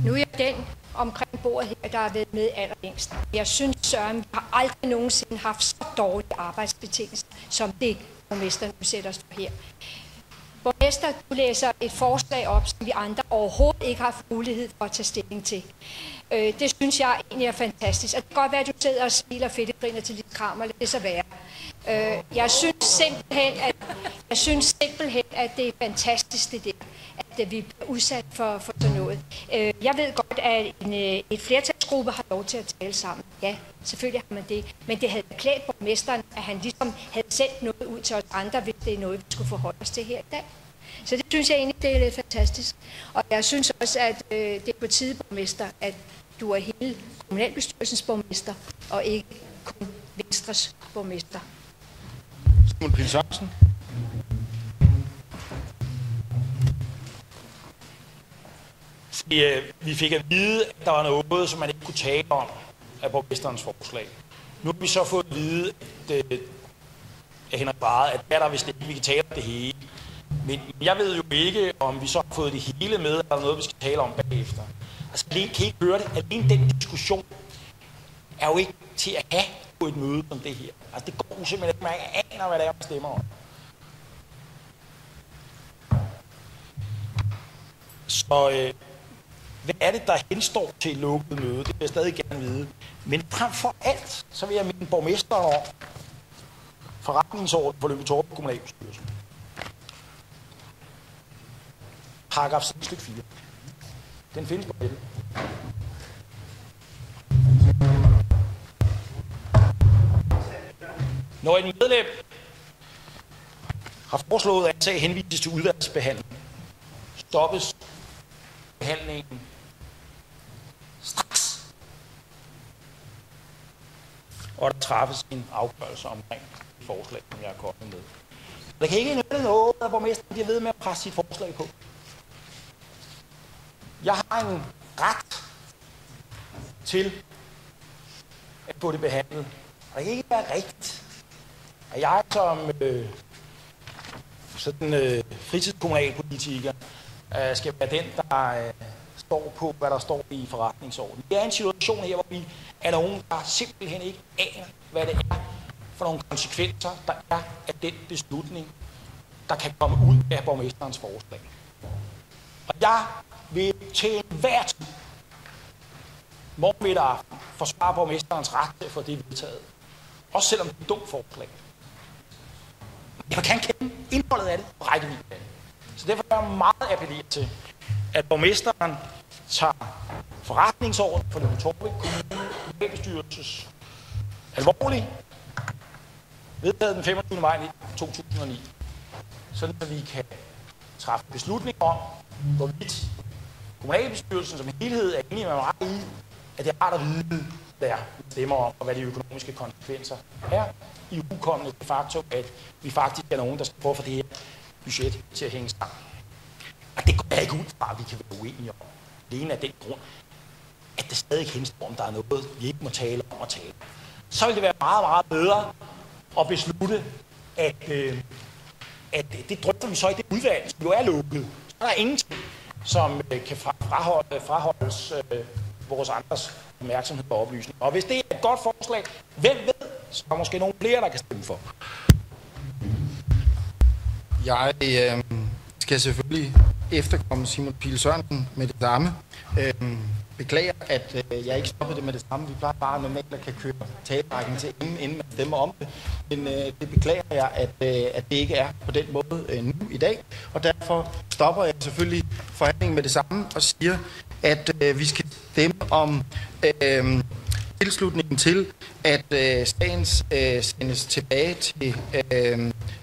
Nu er jeg den omkring bordet her, der har været med allerlængst. Jeg synes, Søren, vi har aldrig nogensinde haft så dårlige arbejdsbetingelser, som det borgmesteren nu sætter os for her. Borgmester, du læser et forslag op, som vi andre overhovedet ikke har haft mulighed for at tage stilling til. Det synes jeg egentlig er fantastisk. Og det kan godt være, at du sidder og smiler fedt og griner til lidt kram, og lad det så være. Jeg synes simpelthen, at det er fantastisk, det der, at vi bliver udsat for sådan noget. Jeg ved godt, at et flertalsgruppe har lov til at tale sammen. Ja, selvfølgelig har man det. Men det havde klædt borgmesteren, at han ligesom havde sendt noget ud til os andre, hvis det er noget, vi skulle forholde os til her i dag. Så det synes jeg egentlig, det er lidt fantastisk. Og jeg synes også, at det er på tide, borgmester, at du er hele kommunalbestyrelsens borgmester, og ikke kun Venstres borgmester. Simon Pihl Sørensen. Vi fik at vide, at der var noget, som man ikke kunne tale om af borgmesterens forslag. Nu har vi så fået at vide, at Henrik Brade, at der hvis det, vi kan tale om det hele. Men jeg ved jo ikke, om vi så har fået det hele med, eller noget, vi skal tale om bagefter. Altså, alene kan I ikke høre det. Alene den diskussion er jo ikke til at have på et møde som det her. Altså, det går jo simpelthen ikke, man aner, hvad det er, man stemmer om. Så hvad er det, der henstår til et lukket møde? Det vil jeg stadig gerne vide. Men frem for alt, så vil jeg minde borgmesteren om forretningsorden for Lyngby-Taarbæk Kommunalbestyrelse. Paragraf 6 stykke 4. Den findes på nettet. Når en medlem har foreslået, at en sag henvises til udvalgsbehandling, stoppes behandlingen straks, og der træffes en afgørelse omkring det forslag, som jeg er kommet med. Der kan ikke nytte noget, at borgmesteren bliver ved med at presse sit forslag på. Jeg har en ret til at få det behandlet. Og det kan ikke være rigtigt, at jeg som fritidskommunalpolitiker skal være den, der står på, hvad der står i forretningsordenen. Det er en situation her, hvor vi er nogen, der simpelthen ikke aner, hvad det er for nogle konsekvenser, der er af den beslutning, der kan komme ud af borgmesterens forslag. Og jeg vil til enhver tid, morgen, middag og aften, forsvare borgmesterens ret til at få det vedtaget. Også selvom det er et dumt forslag. Jeg kan kende indholdet af det og rækkevidden af det. Så derfor er jeg meget appelleret til, at borgmesteren tager forretningsorden for Lyngby-Taarbæk Kommunalbestyrelses alvorligt, vedtaget den 25. maj 2009, sådan at vi kan træffe beslutning om, hvorvidt kommunalbestyrelsen som helhed er enig med mig i, at det er rart at vide, hvad der stemmer om, og hvad de økonomiske konsekvenser er i ukommende det faktum, at vi faktisk er nogen, der skal prøve for det her budget til at hænge sammen. Og det går jeg ikke ud fra, at vi kan være uenige om. Alene af den grund, at det stadig henstår, om der er noget, vi ikke må tale om at tale. Så vil det være meget, meget bedre at beslutte, at det drøfter vi så i det udvalg, som jo er lukket. Så er der ingenting, som kan fraholdes vores andres opmærksomhed på oplysning. Og hvis det er et godt forslag, hvem ved, så er der måske nogle flere, der kan stemme for. Jeg skal selvfølgelig efterkomme Simon Pihl Sørensen med det samme. Beklager, at jeg ikke stoppede det med det samme. Vi plejer bare normalt at kan køre talerækken til inden man stemmer om det. Men det beklager jeg, at det ikke er på den måde nu i dag. Og derfor stopper jeg selvfølgelig forhandlingen med det samme og siger, at vi skal stemme om tilslutningen til, at sagen sendes tilbage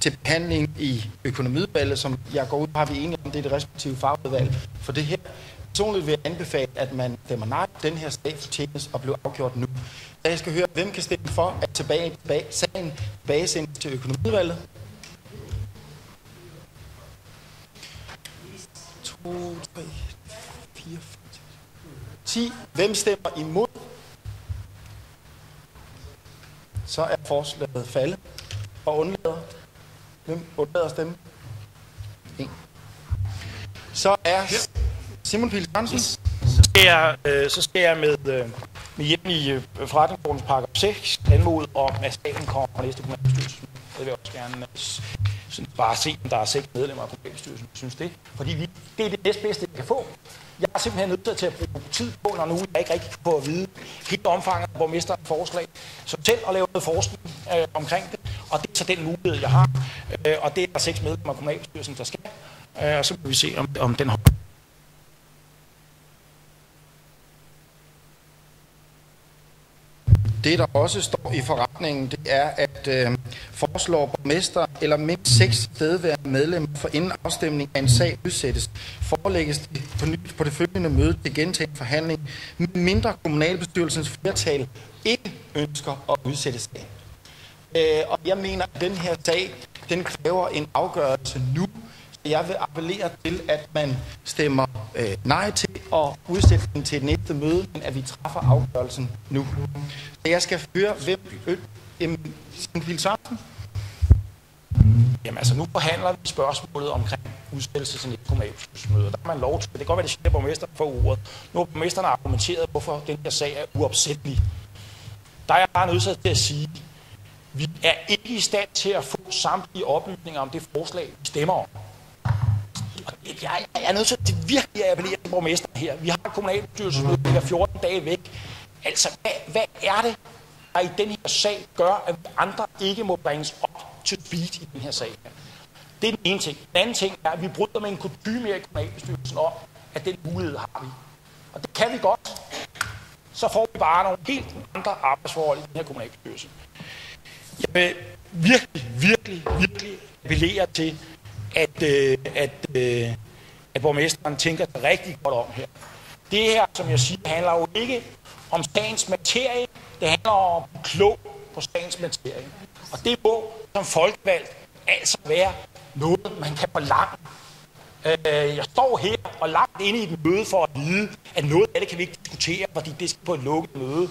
til behandling i økonomiudvalget, som jeg går ud på, har vi enige om, det er det respektive fagudvalg for det her. Personligt vil jeg anbefale, at man stemmer nej. Den her sag fortjenes og bliver afgjort nu. Så jeg skal høre, hvem kan stemme for, at sagen tilbagesendes til økonomiudvalget. 2, 3, 4, 5, 10. Hvem stemmer imod? Så er forslaget faldet. Og undlader. Hvem undlader at stemme? 1. Så er Simon Pihl Sørensen. skal jeg med hjem i forretningsordens paragraf 6 anmode om, at staten kommer på næste kommunalbestyrelse. Det vil jeg også gerne bare se, om der er 6 medlemmer af kommunalbestyrelsen, synes det. Fordi det er det næstbedste, jeg kan få. Jeg er simpelthen nødt til at bruge tid på, når nu jeg ikke rigtig kan få at vide helt omfanget af borgmesterens forslag. Så selv at lave noget forskning omkring det, og det er så den mulighed, jeg har. Og det er der 6 medlemmer af kommunalbestyrelsen, der skal. Og så må vi se, om den holder. Det, der også står i forretningen, det er, at foreslår borgmester eller mindst 6 stedværende medlemmer for inden afstemning af en sag udsættes, forelægges det på nyt på det følgende møde til gentagen forhandling, mindre kommunalbestyrelsens flertal ikke ønsker at udsætte sagen. Og jeg mener, at den her sag, den kræver en afgørelse nu. Jeg vil appellere til, at man stemmer nej til at udsætte den til et næste møde, men at vi træffer afgørelsen nu. Så jeg skal høre, hvem Simon Sørensen? Jamen altså, nu forhandler vi spørgsmålet omkring udsættelse til næste kommunalbestyrelsesmøde. Der har man lov til. Det kan godt være, det siger borgmesteren for ordet. Nu har borgmesteren argumenteret, hvorfor den her sag er uopsættelig. Der er jeg bare nødt til at sige, vi er ikke i stand til at få samtlige oplysninger om det forslag, vi stemmer om. Jeg er nødt til at virkelig appellere til borgmesteren her. Vi har et kommunalbestyrelsesmøde, der er 14 dage væk. Altså, hvad er det, der i den her sag gør, at vi andre ikke må bringes op til speed i den her sag? Det er den ene ting. Den anden ting er, at vi bryder med en kutyme i kommunalbestyrelsen om, at den mulighed har vi. Og det kan vi godt. Så får vi bare nogle helt andre arbejdsforhold i den her kommunalbestyrelse. Jeg vil virkelig appellere til, at borgmesteren tænker sig rigtig godt om her. Det her, som jeg siger, handler jo ikke om sagens materie. Det handler om at blive klog på sagens materie. Og det må som folkevalgt altså være noget, man kan forlange. Jeg står her og langt inde i et møde for at vide, at noget af det kan vi ikke diskutere, fordi det skal på et lukket møde.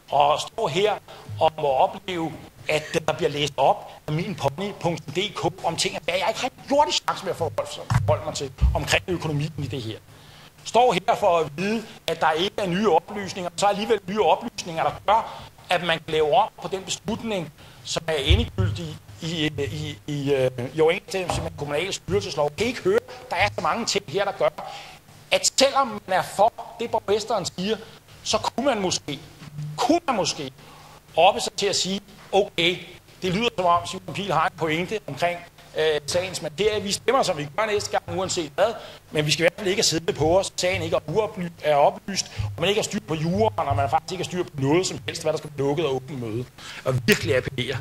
Og står her og må opleve, at der bliver læst op af minpony.dk om ting, at jeg ikke har gjort i chance med at forholde mig til omkring økonomien i det her. Står her for at vide, at der ikke er nye oplysninger, så er alligevel nye oplysninger, der gør, at man kan lave om på den beslutning, som er endegyldig i overensstemmelse med kommunale styrelseslov. Kan I ikke høre, der er så mange ting her, der gør, at selvom man er for det, borgmesteren siger, så kunne man måske oppe sig til at sige, okay, det lyder som om Simon Pihl har en pointe omkring sagens materie. Vi stemmer, som vi gør næste gang, uanset hvad, men vi skal i hvert fald ikke sidde på os. Sagen ikke er oplyst, og man ikke har styr på juraen, og man faktisk ikke har styr på noget som helst, hvad der skal blive lukket og åbent møde. Og virkelig appellere.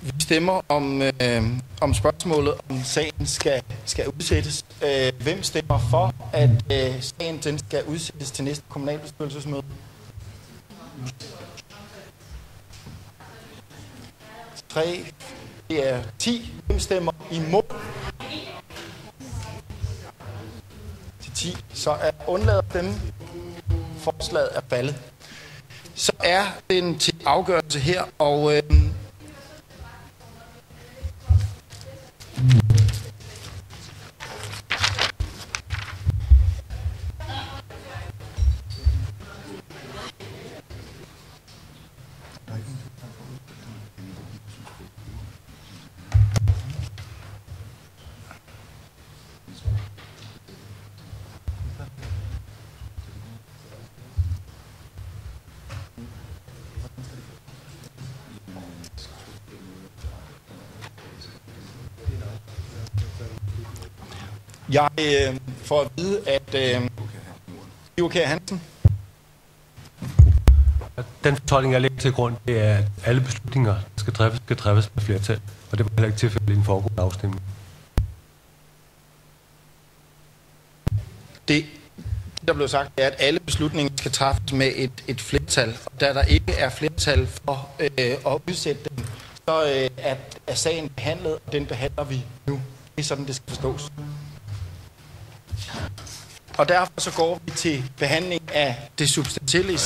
Vi stemmer om spørgsmålet, om sagen skal udsættes. Hvem stemmer for, at sagen den skal udsættes til næste kommunalbestyrelsesmøde? 3, det er 10. Hvem stemmer imod? Til 10. Så er undladet dem. Forslaget er faldet. Så er den til afgørelse her, og jeg får at vide, at OK Hansen. Den fortolkning, jeg lægger til grund, det er, at alle beslutninger skal træffes med flertal, og det var heller ikke tilfældet i den foregående afstemning. Det, der blev sagt, er, at alle beslutninger skal træffes med et flertal, og da der ikke er flertal for at udsætte dem, så er sagen behandlet, og den behandler vi nu. Det er sådan, det skal forstås. Og derfor så går vi til behandling af det substantielle i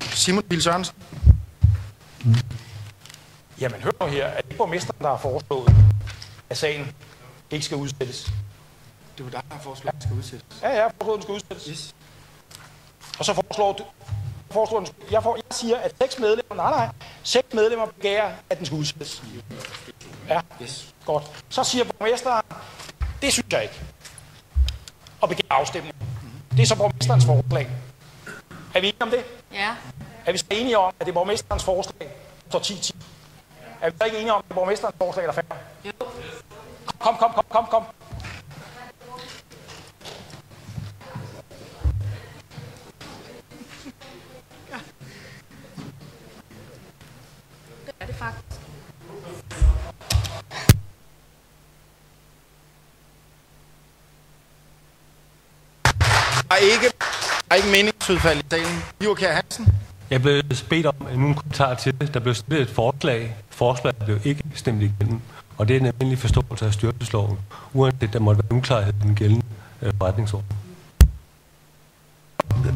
Simon Pihl Sørensen. Jamen hør nu her, at det borgmesteren, der har foreslået, at sagen ikke skal udsættes. Det var dig, der foreslår, at den skal udsættes. Ja, jeg foreslår, at den skal udsættes. Yes. Og så jeg siger, at 6 medlemmer begærer, at den skal udsættes. Ja, Yes. godt. Så siger borgmesteren, det synes jeg ikke. Og begærer afstemning. Det er så borgmesterens forslag. Er vi enige om det? Ja. Er vi så enige om, at det er borgmesterens forslag, står 10-10? Er vi så ikke enige om, at det er borgmesterens forslag, eller færre? Jo. Kom. Det er det faktisk. Der er ikke meningsudfald i salen. Joachim Hansen. Jeg blev bedt om en kommentar til det. Der blev stillet et forslag. Forslaget blev ikke stemt igennem. Og det er en almindelig forståelse af styrelsesloven, uanset der måtte være uklarhed i den gældende forretningsorden.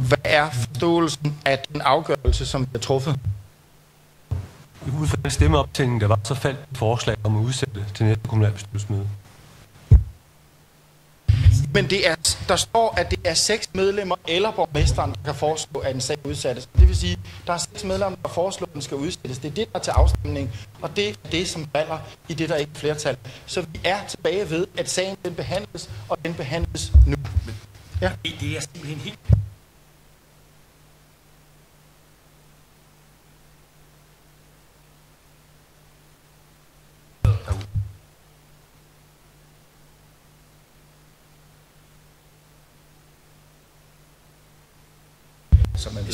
Hvad er forståelsen af den afgørelse, som bliver truffet? Ud fra den stemmeoptælling, der var, så faldt et forslag om at udsætte til næste kommunalbestyrelsesmøde. Men der står, at det er 6 medlemmer eller borgmesteren, der kan foreslå, at en sag udsættes. Det vil sige, at der er 6 medlemmer, der foreslår, at den skal udsættes. Det er det, der er til afstemning, og det er det, som falder i det, der ikke er flertal. Så vi er tilbage ved, at sagen den behandles, og den behandles nu. Ja. Det er simpelthen helt...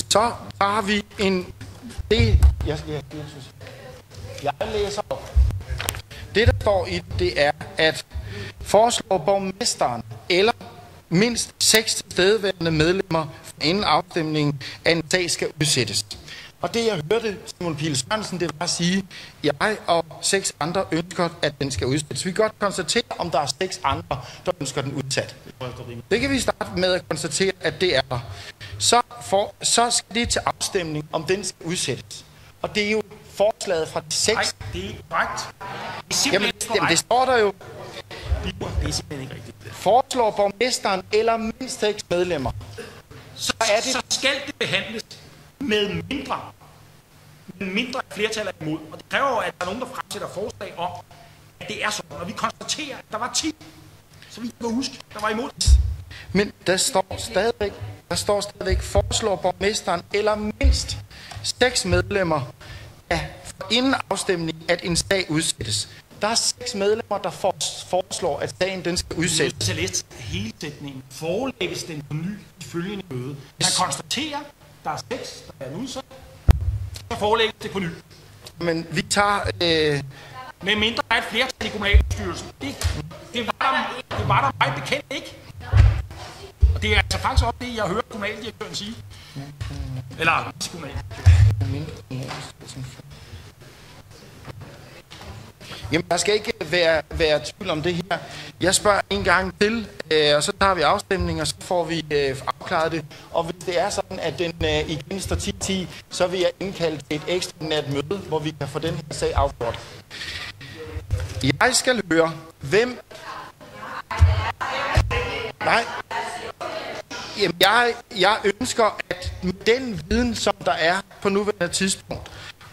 Så har vi en... Jeg læser op. Det, der står i det, er, at foreslår borgmesteren eller mindst 6 tilstedeværende medlemmer inden afstemningen, at en sag skal udsættes. Og det, jeg hørte Simon Pihl Sørensen, det var at sige, at jeg og 6 andre ønsker, at den skal udsættes. Vi kan godt konstatere, om der er 6 andre, der ønsker den udsat. Det kan vi starte med at konstatere, at det er der. Så skal det til afstemning, om den skal udsættes. Og det er jo forslaget fra de 6. Nej, det er ikke korrekt. Jamen, det står der jo. Det er simpelthen ikke rigtigt. Foreslår borgmesteren eller mindst 6 medlemmer. Så skal det behandles med mindre flertal er imod. Og det kræver jo, at der er nogen, der fremsætter forslag om, at det er sådan. Og vi konstaterer, at der var 10, så vi kan huske, der var imod. Men der står stadigvæk, foreslår borgmesteren eller mindst 6 medlemmer inden afstemning, at en sag udsættes. Der er 6 medlemmer, der foreslår, at sagen den skal udsættes. Jeg læste hele sætningen. Forelægges den på ny i følgende møde. Man konstaterer, der er 6, der er udsat. Så forelægges det på ny. Men vi tager... Med mindre er et flertal i kommunalbestyrelsen. Det var der meget bekendt ikke. Og det er altså faktisk også det, jeg hører kommunaldirektøren sige. Eller kommunaldirektøren. Jamen, der skal ikke være tvivl om det her. Jeg spørger en gang til, og så tager vi afstemning, og så får vi afklaret det. Og hvis det er sådan, at den igen står 10-10, så vil jeg indkalde til et ekstraordinært møde, hvor vi kan få den her sag afgjort. Jeg skal høre, hvem... Nej. Jamen, jeg ønsker, at med den viden, som der er på nuværende tidspunkt,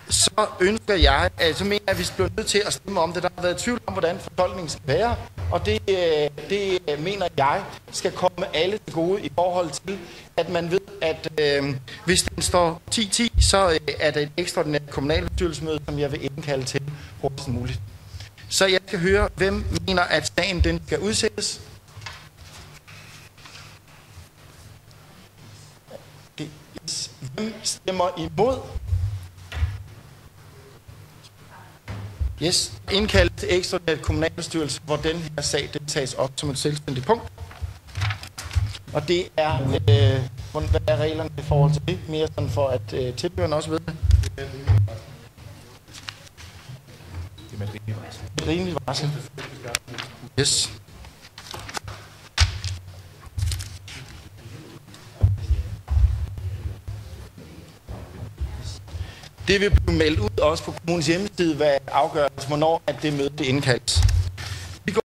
så ønsker jeg, så mener jeg, at vi bliver nødt til at stemme om det. Der har været tvivl om, hvordan fortolkningen skal være, og det mener jeg skal komme alle til gode i forhold til, at man ved, at hvis den står 10-10, så er det et ekstraordinært kommunalbestyrelsesmøde, som jeg vil indkalde til hurtigst muligt. Så jeg skal høre, hvem mener, at sagen den skal udsættes. Hvem stemmer imod? Yes, indkaldt til ekstraordinært kommunalbestyrelse, hvor den her sag den tages op som et selvstændigt punkt. Og det er, hvad er reglerne i forhold til det? Mere sådan for, at tilhørende også ved det. Det er rimelig varsel. Yes. Det vil blive meldt ud også på kommunens hjemmeside, hvad afgørelse, hvornår at det møde det indkaldes.